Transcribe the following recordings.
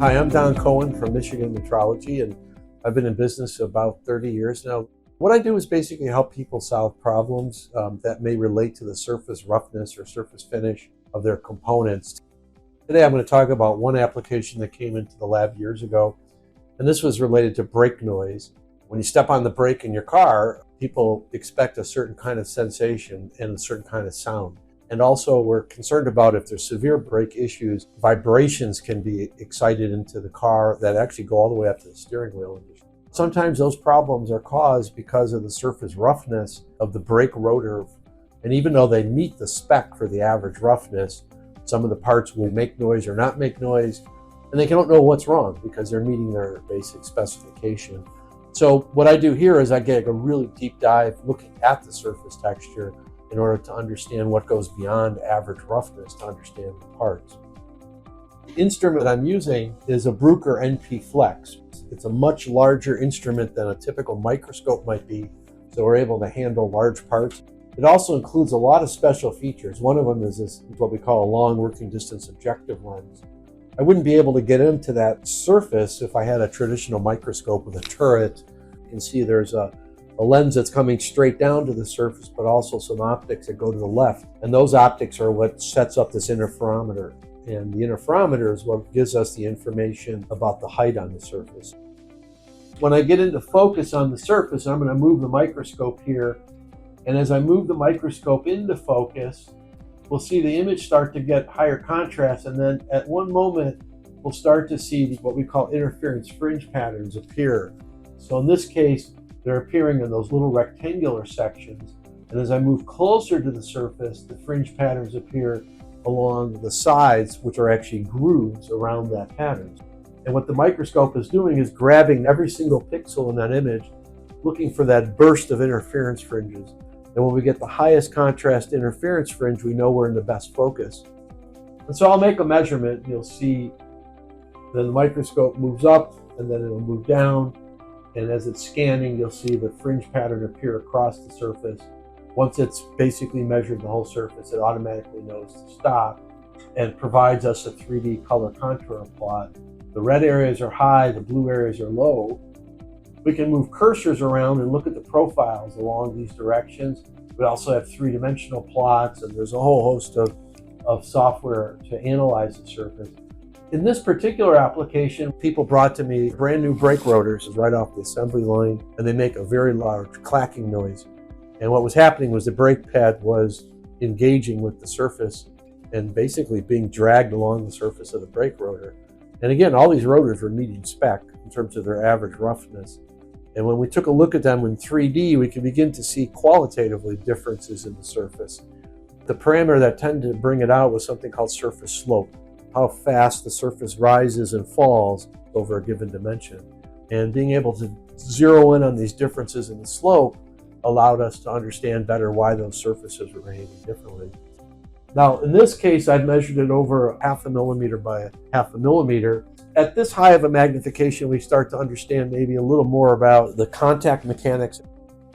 Hi, I'm Don Cohen from Michigan Metrology, and I've been in business about 30 years now. What I do is basically help people solve problems that may relate to the surface roughness or surface finish of their components. Today I'm going to talk about one application that came into the lab years ago, and this was related to brake noise. When you step on the brake in your car, people expect a certain kind of sensation and a certain kind of sound. And also we're concerned about if there's severe brake issues, vibrations can be excited into the car that actually go all the way up to the steering wheel. Sometimes those problems are caused because of the surface roughness of the brake rotor. And even though they meet the spec for the average roughness, some of the parts will make noise or not make noise, and they don't know what's wrong because they're meeting their basic specification. So what I do here is I get a really deep dive looking at the surface texture in order to understand what goes beyond average roughness to understand the parts. The instrument that I'm using is a Bruker NPFlex. It's a much larger instrument than a typical microscope might be, so we're able to handle large parts. It also includes a lot of special features. One of them is this, what we call a long working distance objective lens. I wouldn't be able to get into that surface if I had a traditional microscope with a turret. You can see there's a lens that's coming straight down to the surface, but also some optics that go to the left. And those optics are what sets up this interferometer. And the interferometer is what gives us the information about the height on the surface. When I get into focus on the surface, I'm going to move the microscope here. And as I move the microscope into focus, we'll see the image start to get higher contrast. And then at one moment, we'll start to see what we call interference fringe patterns appear. So in this case, they're appearing in those little rectangular sections. And as I move closer to the surface, the fringe patterns appear along the sides, which are actually grooves around that pattern. And what the microscope is doing is grabbing every single pixel in that image, looking for that burst of interference fringes. And when we get the highest contrast interference fringe, we know we're in the best focus. And so I'll make a measurement. You'll see then the microscope moves up and then it'll move down. And as it's scanning, you'll see the fringe pattern appear across the surface. Once it's basically measured the whole surface, it automatically knows to stop and provides us a 3D color contour plot. The red areas are high, the blue areas are low. We can move cursors around and look at the profiles along these directions. We also have three-dimensional plots, and there's a whole host of software to analyze the surface. In this particular application, people brought to me brand new brake rotors right off the assembly line, and they make a very large clacking noise. And what was happening was the brake pad was engaging with the surface and basically being dragged along the surface of the brake rotor. And again, all these rotors were meeting spec in terms of their average roughness. And when we took a look at them in 3D, we could begin to see qualitatively differences in the surface. The parameter that tended to bring it out was something called surface slope, how fast the surface rises and falls over a given dimension. And being able to zero in on these differences in the slope allowed us to understand better why those surfaces were behaving differently. Now, in this case, I've measured it over 0.5 millimeter by 0.5 millimeter. At this high of a magnification, we start to understand maybe a little more about the contact mechanics.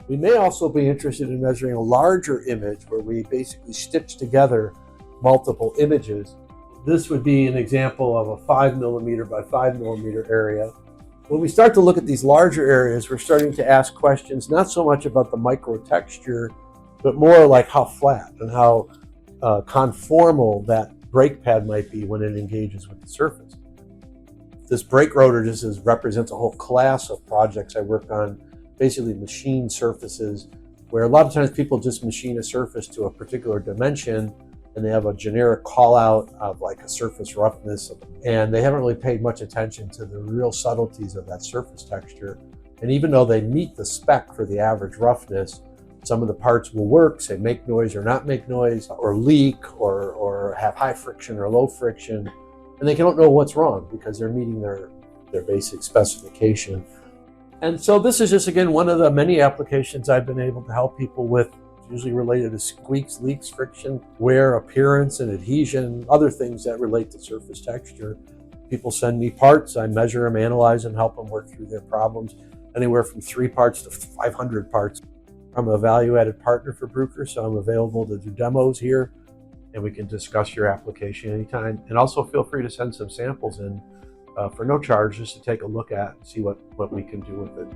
We may also be interested in measuring a larger image where we basically stitch together multiple images. This would be an example of a 5 millimeter by 5 millimeter area. When we start to look at these larger areas, we're starting to ask questions not so much about the micro texture, but more like how flat and how conformal that brake pad might be when it engages with the surface. This brake rotor just represents a whole class of projects I work on, basically machine surfaces, where a lot of times people just machine a surface to a particular dimension and they have a generic call out of like a surface roughness, and they haven't really paid much attention to the real subtleties of that surface texture. And even though they meet the spec for the average roughness, some of the parts will work, say make noise or not make noise, or leak, or have high friction or low friction, and they don't know what's wrong because they're meeting their basic specification. And so this is just, again, one of the many applications I've been able to help people with, usually related to squeaks, leaks, friction, wear, appearance, and adhesion, other things that relate to surface texture. People send me parts, I measure them, analyze them, help them work through their problems, anywhere from 3 parts to 500 parts. I'm a value-added partner for Bruker, so I'm available to do demos here, and we can discuss your application anytime. And also feel free to send some samples in for no charge, just to take a look at and see what we can do with it.